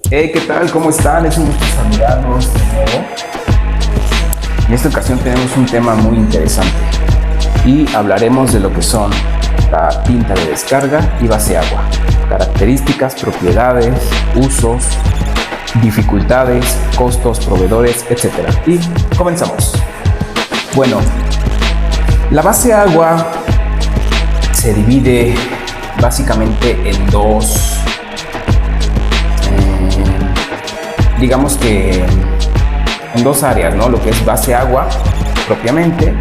Hey, ¿qué tal? ¿Cómo están? Es un gusto saludarlos de nuevo. En esta ocasión tenemos un tema muy interesante y hablaremos de lo que son la tinta de descarga y base agua, características, propiedades, usos, dificultades, costos, proveedores, etc. Y comenzamos. Bueno, la base agua se divide básicamente en digamos que en dos áreas, ¿no? Lo que es base agua propiamente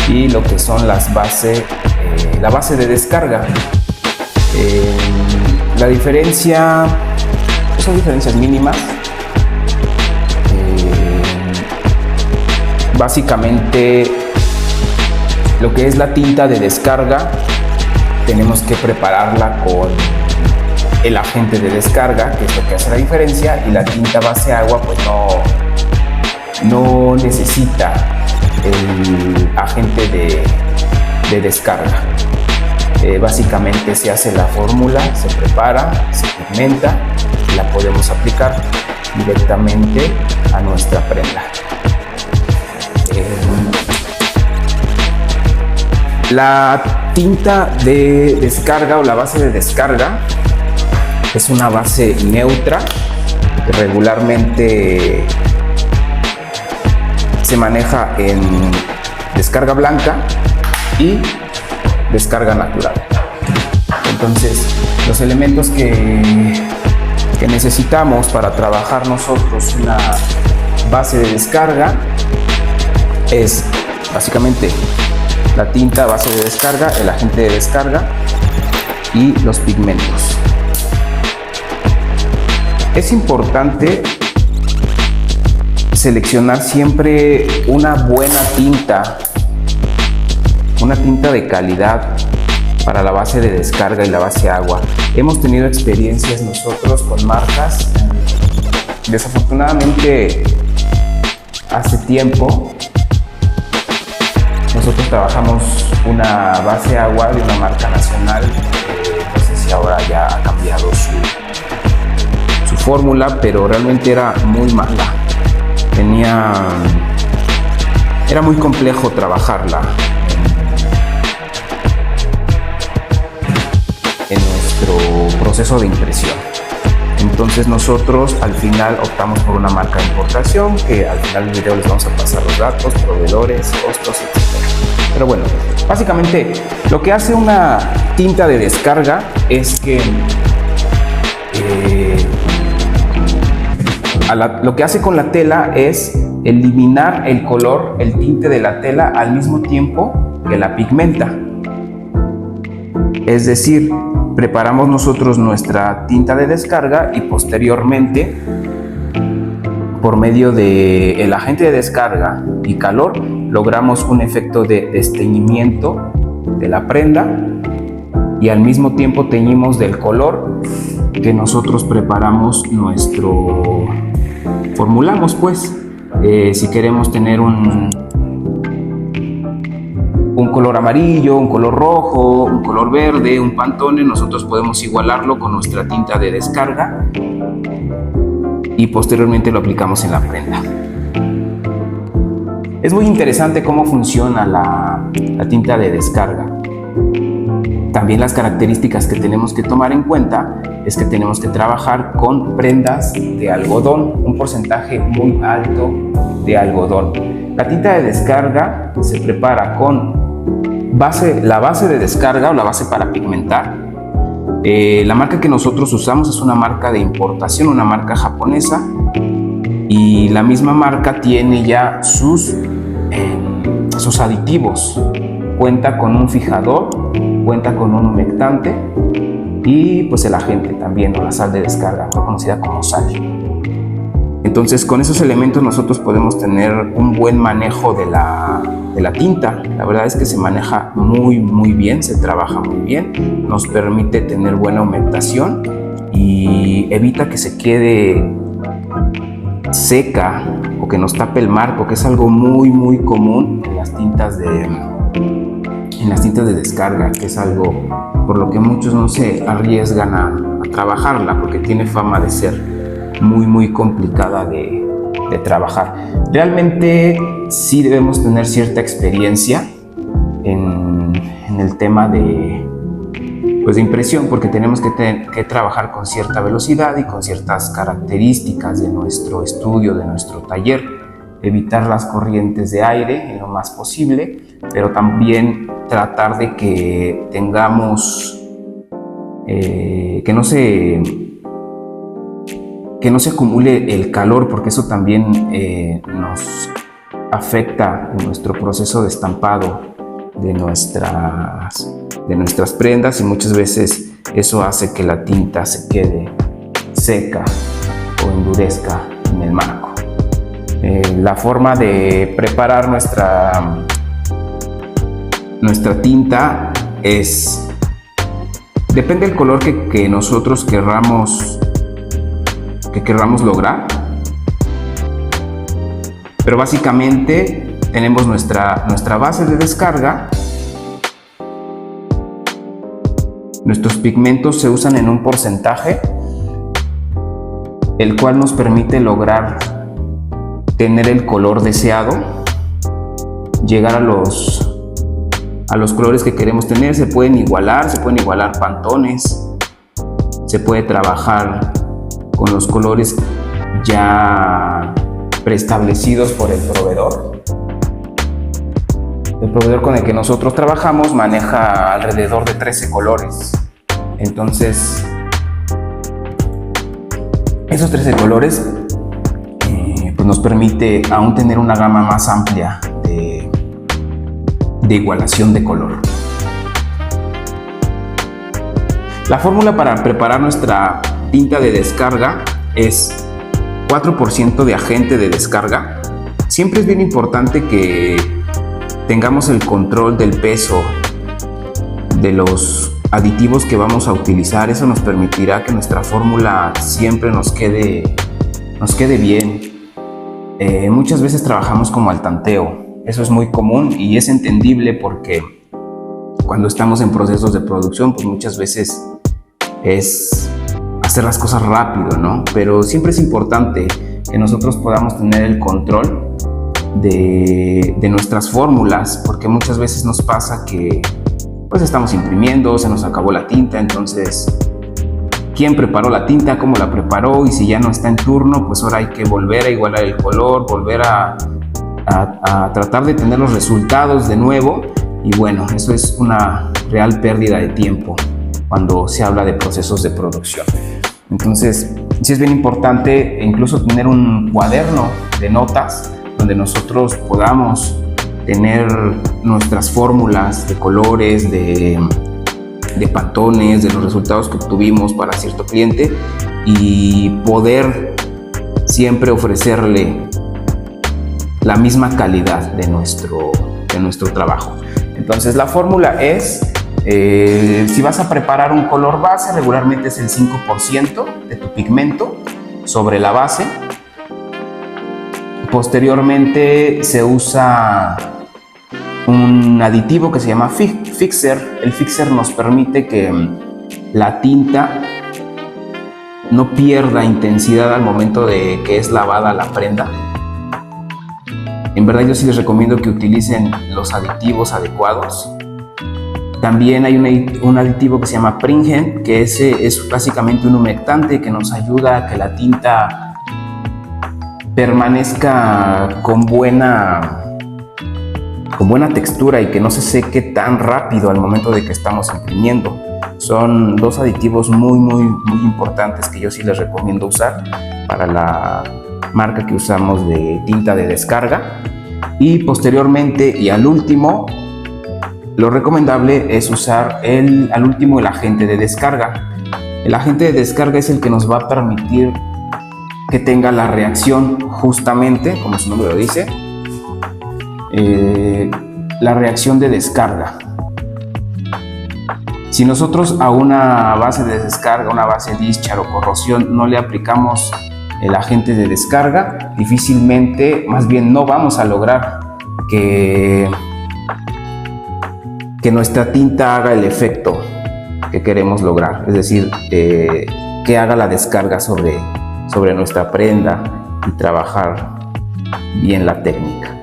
y lo que son la base de descarga. La diferencia, son diferencias mínimas. Básicamente, lo que es la tinta de descarga, tenemos que prepararla con el agente de descarga, que es lo que hace la diferencia, y la tinta base agua pues no necesita el agente de descarga. Básicamente se hace la fórmula, se prepara, se pigmenta y la podemos aplicar directamente a nuestra prenda. La tinta de descarga o la base de descarga es una base neutra que regularmente se maneja en descarga blanca y descarga natural. Entonces, los elementos que necesitamos para trabajar nosotros una base de descarga es básicamente la tinta base de descarga, el agente de descarga y los pigmentos. Es importante seleccionar siempre una buena tinta, una tinta de calidad para la base de descarga y la base agua. Hemos tenido experiencias nosotros con marcas. Desafortunadamente, hace tiempo nosotros trabajamos una base agua de una marca nacional. No sé si ahora ya ha cambiado su fórmula, pero realmente era muy mala. Era muy complejo trabajarla en nuestro proceso de impresión. Entonces nosotros al final optamos por una marca de importación, que al final del video les vamos a pasar los datos, proveedores, costos, etc. Pero bueno, básicamente lo que hace una tinta de descarga es que lo que hace con la tela es eliminar el color, el tinte de la tela al mismo tiempo que la pigmenta. Es decir, preparamos nosotros nuestra tinta de descarga y posteriormente, por medio del agente de descarga y calor, logramos un efecto de desteñimiento de la prenda y al mismo tiempo teñimos del color que nosotros preparamos formulamos pues. Si queremos tener un color amarillo, un color rojo, un color verde, un Pantone, nosotros podemos igualarlo con nuestra tinta de descarga y posteriormente lo aplicamos en la prenda. Es muy interesante cómo funciona la tinta de descarga. También las características que tenemos que tomar en cuenta es que tenemos que trabajar con prendas de algodón, un porcentaje muy alto de algodón. La tinta de descarga se prepara con la base de descarga o la base para pigmentar. La marca que nosotros usamos es una marca de importación, una marca japonesa, y la misma marca tiene ya sus aditivos. Cuenta con un fijador, cuenta con un humectante y pues el agente también, o la sal de descarga, conocida como sal. Entonces, con esos elementos nosotros podemos tener un buen manejo de la tinta. La verdad es que se maneja muy bien, se trabaja muy bien, nos permite tener buena humectación y evita que se quede seca o que nos tape el marco, que es algo muy común en las tintas de descarga, que es algo por lo que muchos no se arriesgan a trabajarla, porque tiene fama de ser muy complicada de trabajar. Realmente sí debemos tener cierta experiencia en el tema de impresión, porque tenemos que trabajar con cierta velocidad y con ciertas características de nuestro estudio, de nuestro taller, evitar las corrientes de aire en lo más posible, pero también tratar de que tengamos que no se acumule el calor, porque eso también nos afecta en nuestro proceso de estampado de nuestras prendas, y muchas veces eso hace que la tinta se quede seca o endurezca en el marco. La forma de preparar nuestra tinta depende del color que nosotros querramos lograr, pero básicamente tenemos nuestra base de descarga. Nuestros pigmentos se usan en un porcentaje, el cual nos permite lograr tener el color deseado, llegar a los colores que queremos tener. Se pueden igualar pantones, se puede trabajar con los colores ya preestablecidos por el proveedor. El proveedor con el que nosotros trabajamos maneja alrededor de 13 colores. Entonces, esos 13 colores pues nos permite aún tener una gama más amplia de igualación de color. La fórmula para preparar nuestra tinta de descarga es 4% de agente de descarga. Siempre es bien importante que tengamos el control del peso de los aditivos que vamos a utilizar. Eso nos permitirá que nuestra fórmula siempre nos quede bien. Muchas veces trabajamos como al tanteo. Eso es muy común y es entendible, porque cuando estamos en procesos de producción, pues muchas veces es hacer las cosas rápido, ¿no? Pero siempre es importante que nosotros podamos tener el control de nuestras fórmulas, porque muchas veces nos pasa que pues estamos imprimiendo, se nos acabó la tinta. Entonces, ¿quién preparó la tinta? ¿Cómo la preparó? Y si ya no está en turno, pues ahora hay que volver a igualar el color, volver a tratar de tener los resultados de nuevo. Y bueno, eso es una real pérdida de tiempo cuando se habla de procesos de producción. Entonces, sí es bien importante incluso tener un cuaderno de notas donde nosotros podamos tener nuestras fórmulas de colores, de pantones, de los resultados que obtuvimos para cierto cliente, y poder siempre ofrecerle la misma calidad de nuestro trabajo. Entonces, la fórmula es, si vas a preparar un color base, regularmente es el 5% de tu pigmento sobre la base. Posteriormente se usa un aditivo que se llama fixer. El fixer nos permite que la tinta no pierda intensidad al momento de que es lavada la prenda. En verdad, yo sí les recomiendo que utilicen los aditivos adecuados. También hay un aditivo que se llama Pringen, que ese es básicamente un humectante que nos ayuda a que la tinta permanezca con buena textura y que no se seque tan rápido al momento de que estamos imprimiendo. Son dos aditivos muy importantes que yo sí les recomiendo usar para la marca que usamos de tinta de descarga. Y posteriormente y al último, lo recomendable es usar al último el agente de descarga. El agente de descarga es el que nos va a permitir que tenga la reacción, justamente como su nombre lo dice, la reacción de descarga. Si nosotros a una base de descarga, una base discharge o corrosión, no le aplicamos el agente de descarga, difícilmente, más bien no vamos a lograr que nuestra tinta haga el efecto que queremos lograr, es decir, que haga la descarga sobre sobre nuestra prenda y trabajar bien la técnica.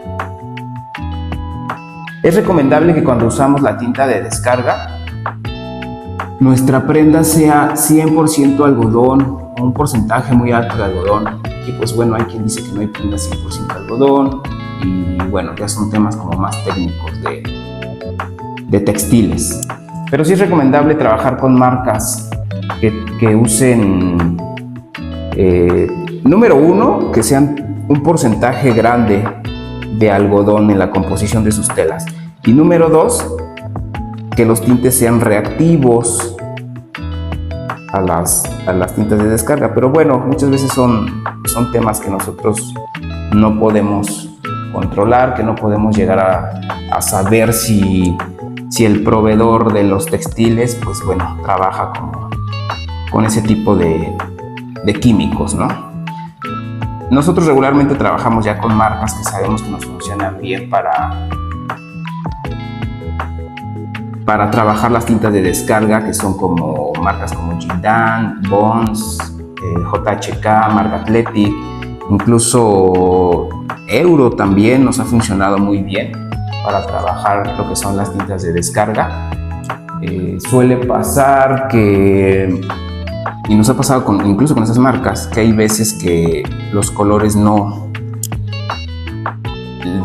Es recomendable que cuando usamos la tinta de descarga, nuestra prenda sea 100% algodón o un porcentaje muy alto de algodón. Y pues bueno, hay quien dice que no hay prenda 100% algodón y bueno, ya son temas como más técnicos de textiles. Pero sí es recomendable trabajar con marcas que usen, número uno, que sean un porcentaje grande de algodón en la composición de sus telas. Y número dos, que los tintes sean reactivos a las tintas de descarga. Pero bueno, muchas veces son temas que nosotros no podemos controlar, que no podemos llegar a saber si el proveedor de los textiles, pues bueno, trabaja con ese tipo de químicos, ¿no? Nosotros regularmente trabajamos ya con marcas que sabemos que nos funcionan bien para trabajar las tintas de descarga, que son como marcas como Gildan, Bonds, JHK, Marc Athletic, incluso Euro también nos ha funcionado muy bien para trabajar lo que son las tintas de descarga. Suele pasar que, y nos ha pasado incluso con esas marcas, que hay veces que los colores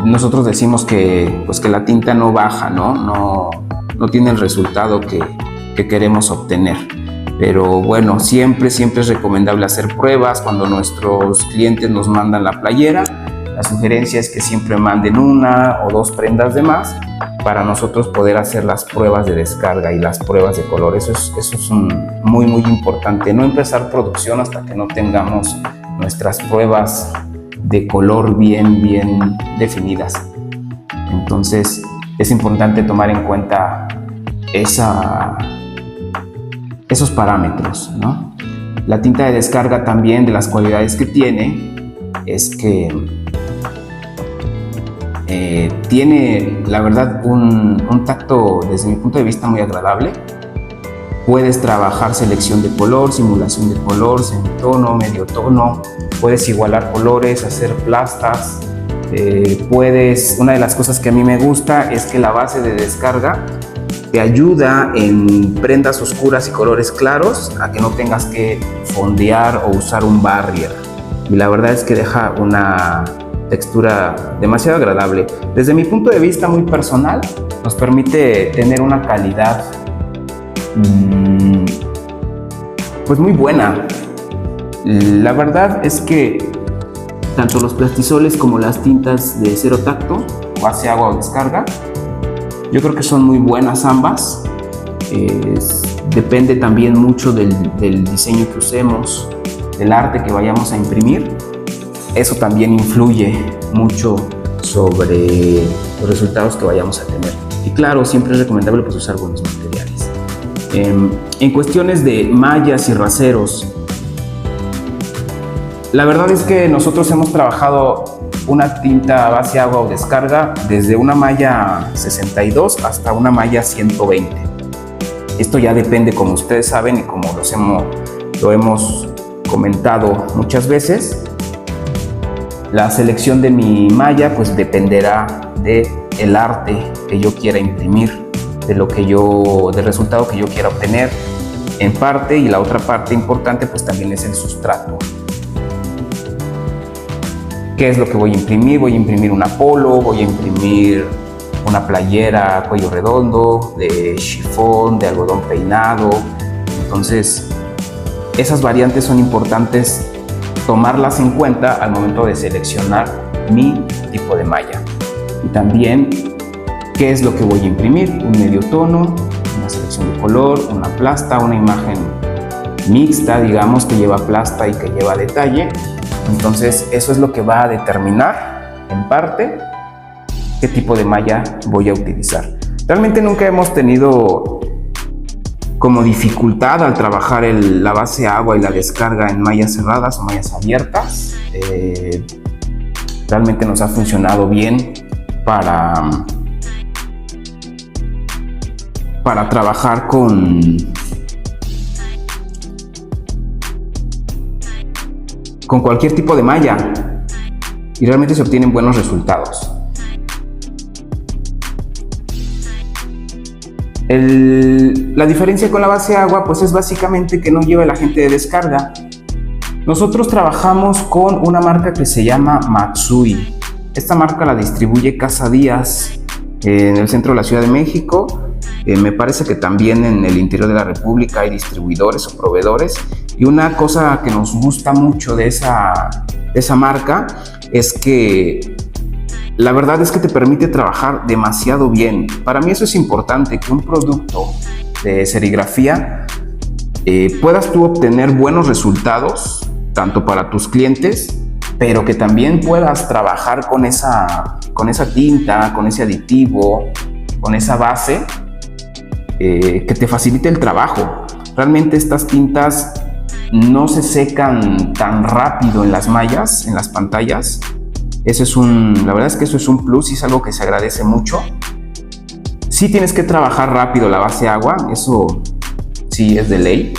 nosotros decimos que la tinta no baja, no tiene el resultado que queremos obtener. Pero bueno, siempre es recomendable hacer pruebas. Cuando nuestros clientes nos mandan la playera, la sugerencia es que siempre manden una o dos prendas de más para nosotros poder hacer las pruebas de descarga y las pruebas de color. Eso es muy importante. No empezar producción hasta que no tengamos nuestras pruebas de color bien definidas. Entonces es importante tomar en cuenta esos parámetros, ¿no? La tinta de descarga también, de las cualidades que tiene, es que tiene, la verdad, un tacto, desde mi punto de vista, muy agradable. Puedes trabajar selección de color, simulación de color, semitono, medio tono, puedes igualar colores, hacer plastas. Una de las cosas que a mí me gusta es que la base de descarga te ayuda en prendas oscuras y colores claros a que no tengas que fondear o usar un barrier. Y la verdad es que deja una textura demasiado agradable. Desde mi punto de vista muy personal, nos permite tener una calidad pues muy buena. La verdad es que tanto los plastisoles como las tintas de cero tacto, base agua o descarga, yo creo que son muy buenas ambas. Depende también mucho del diseño que usemos, del arte que vayamos a imprimir. Eso también influye mucho sobre los resultados que vayamos a tener. Y claro, siempre es recomendable pues usar buenos materiales. En cuestiones de mallas y raseros, la verdad es que nosotros hemos trabajado una tinta base agua o descarga desde una malla 62 hasta una malla 120. Esto ya depende, como ustedes saben y como lo hemos comentado muchas veces. La selección de mi malla pues dependerá del arte que yo quiera imprimir, del resultado que yo quiera obtener en parte, y la otra parte importante pues también es el sustrato. ¿Qué es lo que voy a imprimir? Voy a imprimir una polo, voy a imprimir una playera cuello redondo, de chifón, de algodón peinado. Entonces, esas variantes son importantes tomarlas en cuenta al momento de seleccionar mi tipo de malla. Y también, ¿qué es lo que voy a imprimir? Un medio tono, una selección de color, una plasta, una imagen mixta, digamos, que lleva plasta y que lleva detalle. Entonces, eso es lo que va a determinar, en parte, qué tipo de malla voy a utilizar. Realmente nunca hemos tenido como dificultad al trabajar la base agua y la descarga en mallas cerradas o mallas abiertas. Realmente nos ha funcionado bien para trabajar con con cualquier tipo de malla y realmente se obtienen buenos resultados. La diferencia con la base agua pues es básicamente que no lleva el agente de descarga. Nosotros trabajamos con una marca que se llama Matsui. Esta marca la distribuye Casa Díaz en el centro de la Ciudad de México. Me parece que también en el interior de la República hay distribuidores o proveedores. Y una cosa que nos gusta mucho de esa marca es que la verdad es que te permite trabajar demasiado bien. Para mí eso es importante, que un producto de serigrafía puedas tú obtener buenos resultados, tanto para tus clientes, pero que también puedas trabajar con esa tinta, con ese aditivo, con esa base, que te facilite el trabajo. Realmente estas tintas no se secan tan rápido en las mallas, en las pantallas. La verdad es que eso es un plus y es algo que se agradece mucho. Sí tienes que trabajar rápido la base agua, eso sí es de ley.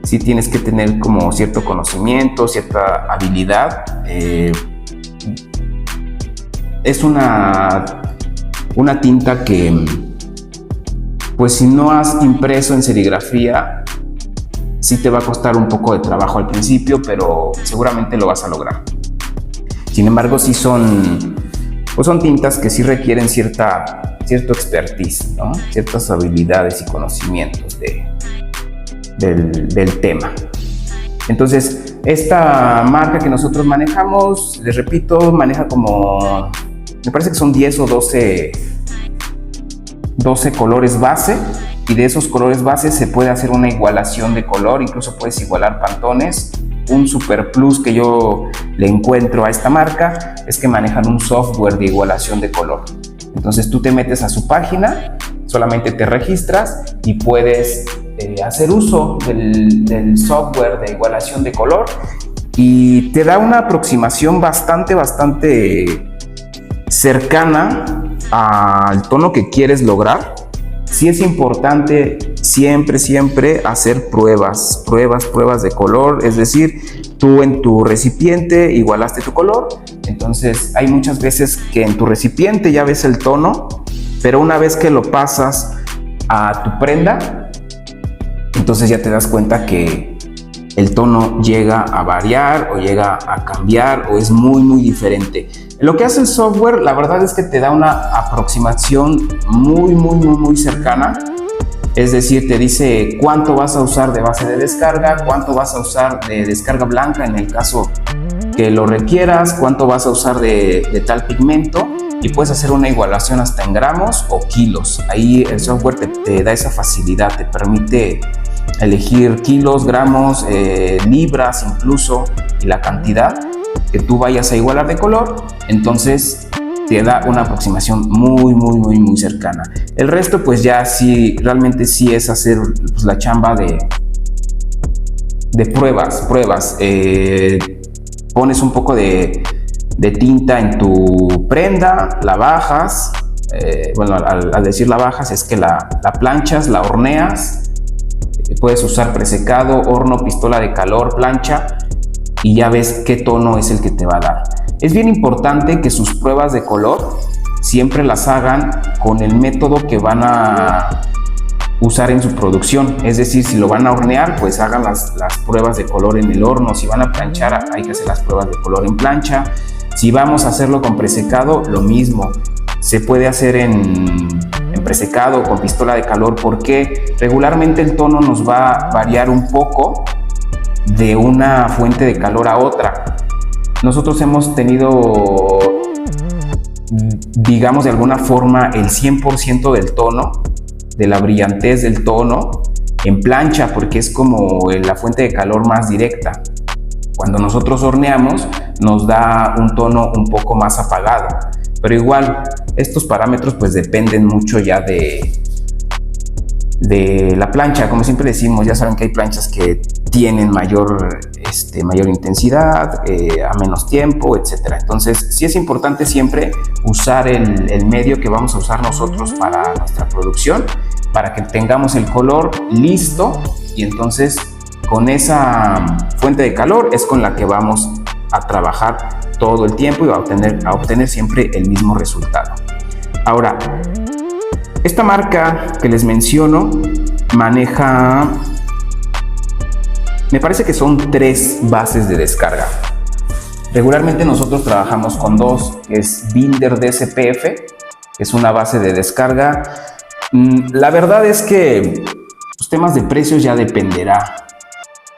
Sí tienes que tener como cierto conocimiento, cierta habilidad. Es una tinta que, pues si no has impreso en serigrafía, sí te va a costar un poco de trabajo al principio, pero seguramente lo vas a lograr. Sin embargo, sí son tintas que sí requieren cierto expertise, ¿no? Ciertas habilidades y conocimientos del tema. Entonces, esta marca que nosotros manejamos, les repito, maneja como, me parece que son 10 o 12 colores base, y de esos colores base se puede hacer una igualación de color, incluso puedes igualar pantones. Un super plus que yo le encuentro a esta marca es que manejan un software de igualación de color. Entonces tú te metes a su página, solamente te registras y puedes hacer uso del software de igualación de color, y te da una aproximación bastante cercana al tono que quieres lograr. Sí es importante siempre hacer pruebas de color, es decir, tú en tu recipiente igualaste tu color, entonces hay muchas veces que en tu recipiente ya ves el tono, pero una vez que lo pasas a tu prenda, entonces ya te das cuenta que el tono llega a variar o llega a cambiar o es muy diferente. Lo que hace el software, la verdad es que te da una aproximación muy cercana. Es decir, te dice cuánto vas a usar de base de descarga, cuánto vas a usar de descarga blanca en el caso que lo requieras, cuánto vas a usar de tal pigmento, y puedes hacer una igualación hasta en gramos o kilos. Ahí el software te da esa facilidad, te permite elegir kilos, gramos, libras incluso, y la cantidad que tú vayas a igualar de color. Entonces te da una aproximación muy cercana. El resto pues ya sí, realmente sí es hacer pues, la chamba de pruebas. Pones un poco de tinta en tu prenda, la bajas, al decir la bajas es que la planchas, la horneas, puedes usar presecado, horno, pistola de calor, plancha, y ya ves qué tono es el que te va a dar. Es bien importante que sus pruebas de color siempre las hagan con el método que van a usar en su producción. Es decir, si lo van a hornear, pues hagan las pruebas de color en el horno. Si van a planchar, hay que hacer las pruebas de color en plancha. Si vamos a hacerlo con presecado, lo mismo. Se puede hacer en presecado o con pistola de calor, porque regularmente el tono nos va a variar un poco de una fuente de calor a otra. Nosotros hemos tenido, digamos de alguna forma, el 100% del tono, de la brillantez del tono en plancha, porque es como la fuente de calor más directa. Cuando nosotros horneamos nos da un tono un poco más apagado, pero igual estos parámetros pues dependen mucho ya de la plancha. Como siempre decimos, ya saben que hay planchas que tienen mayor intensidad, a menos tiempo, etc. Entonces sí es importante siempre usar el medio que vamos a usar nosotros para nuestra producción, para que tengamos el color listo y entonces con esa fuente de calor es con la que vamos a trabajar todo el tiempo y a obtener siempre el mismo resultado. Ahora, esta marca que les menciono maneja, me parece que son 3 bases de descarga. Regularmente nosotros trabajamos con 2, que es Binder DSPF, que es una base de descarga. La verdad es que los temas de precios ya dependerá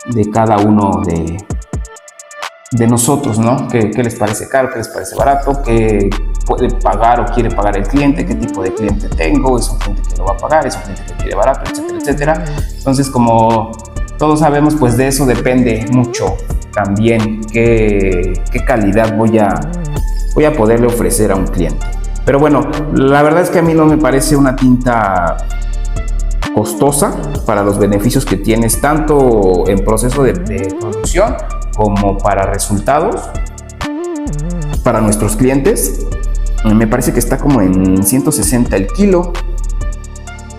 de cada uno de nosotros, ¿no? ¿Qué les parece caro? ¿Qué les parece barato? ¿Qué puede pagar o quiere pagar el cliente? ¿Qué tipo de cliente tengo? ¿Es un cliente que lo va a pagar? ¿Es un cliente que quiere barato? Etcétera, etcétera. Entonces, como todos sabemos, pues de eso depende mucho también qué calidad voy a poderle ofrecer a un cliente. Pero bueno, la verdad es que a mí no me parece una tinta costosa para los beneficios que tienes tanto en proceso de producción como para resultados para nuestros clientes. Me parece que está como en 160 el kilo.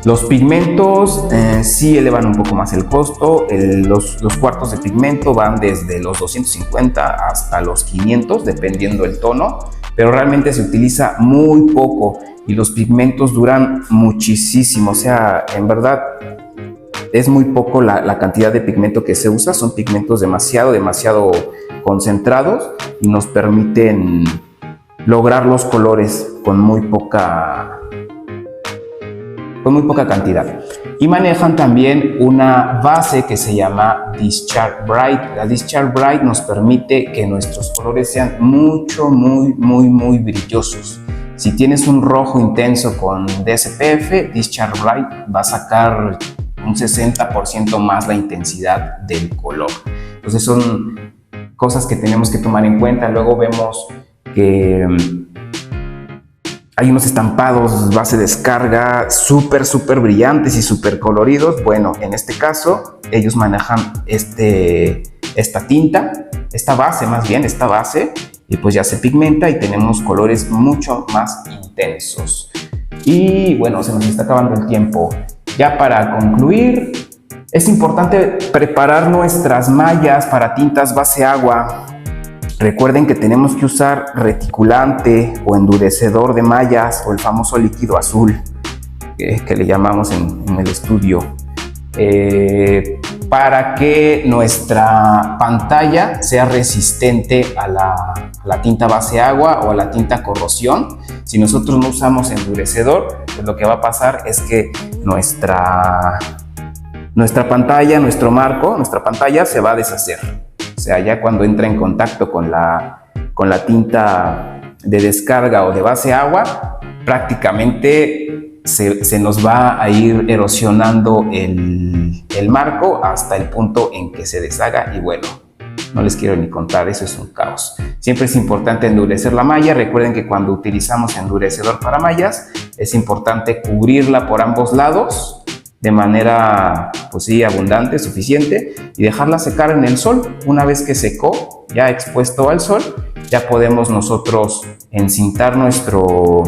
Los pigmentos sí elevan un poco más el costo. Los cuartos de pigmento van desde los 250 hasta los 500 dependiendo el tono, pero realmente se utiliza muy poco y los pigmentos duran muchísimo. O sea, en verdad es muy poco la cantidad de pigmento que se usa. Son pigmentos demasiado concentrados y nos permiten lograr los colores con muy poca cantidad. Y manejan también una base que se llama Discharge Bright. La Discharge Bright nos permite que nuestros colores sean muy brillosos. Si tienes un rojo intenso con DSPF, Discharge Bright va a sacar un 60% más la intensidad del color. Entonces son cosas que tenemos que tomar en cuenta. Luego vemos que hay unos estampados base descarga súper brillantes y súper coloridos. Bueno, en este caso ellos manejan esta base, y pues ya se pigmenta y tenemos colores mucho más intensos. Y bueno, se nos está acabando el tiempo. Ya para concluir, es importante preparar nuestras mallas para tintas base agua. Recuerden que tenemos que usar reticulante o endurecedor de mallas o el famoso líquido azul que le llamamos en el estudio, para que nuestra pantalla sea resistente a la tinta base agua o a la tinta corrosión. Si nosotros no usamos endurecedor, pues lo que va a pasar es que nuestra pantalla, nuestro marco, nuestra pantalla se va a deshacer. O sea, ya cuando entra en contacto con la tinta de descarga o de base agua, prácticamente se nos va a ir erosionando el marco hasta el punto en que se deshaga y bueno, no les quiero ni contar, eso es un caos. Siempre es importante endurecer la malla. Recuerden que cuando utilizamos endurecedor para mallas, es importante cubrirla por ambos lados de manera, pues sí, abundante, suficiente, y dejarla secar en el sol. Una vez que secó, ya expuesto al sol, ya podemos nosotros encintar nuestro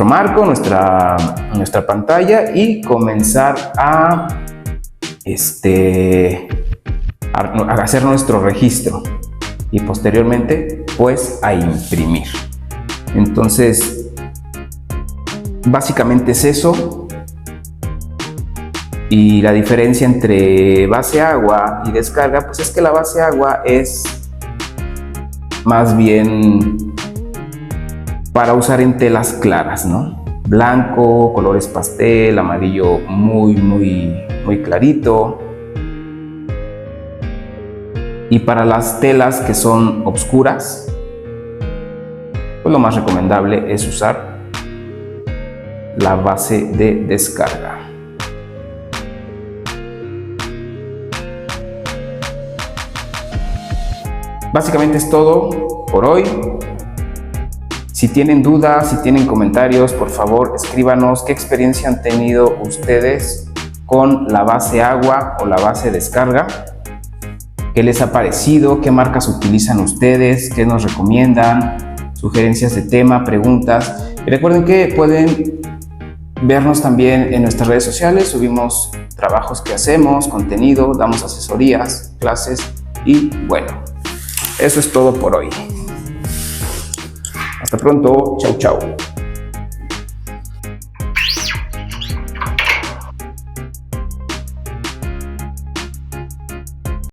marco, nuestra pantalla y comenzar a hacer nuestro registro y posteriormente pues a imprimir. Entonces, básicamente es eso. Y la diferencia entre base agua y descarga, pues es que la base agua es más bien para usar en telas claras, ¿no? Blanco, colores pastel, amarillo muy clarito. Y para las telas que son oscuras, pues lo más recomendable es usar la base de descarga. Básicamente es todo por hoy. Si tienen dudas, si tienen comentarios, por favor escríbanos qué experiencia han tenido ustedes con la base agua o la base descarga. ¿Qué les ha parecido? ¿Qué marcas utilizan ustedes? ¿Qué nos recomiendan? Sugerencias de tema, preguntas. Y recuerden que pueden vernos también en nuestras redes sociales. Subimos trabajos que hacemos, contenido, damos asesorías, clases y bueno, eso es todo por hoy. Hasta pronto, chau chau.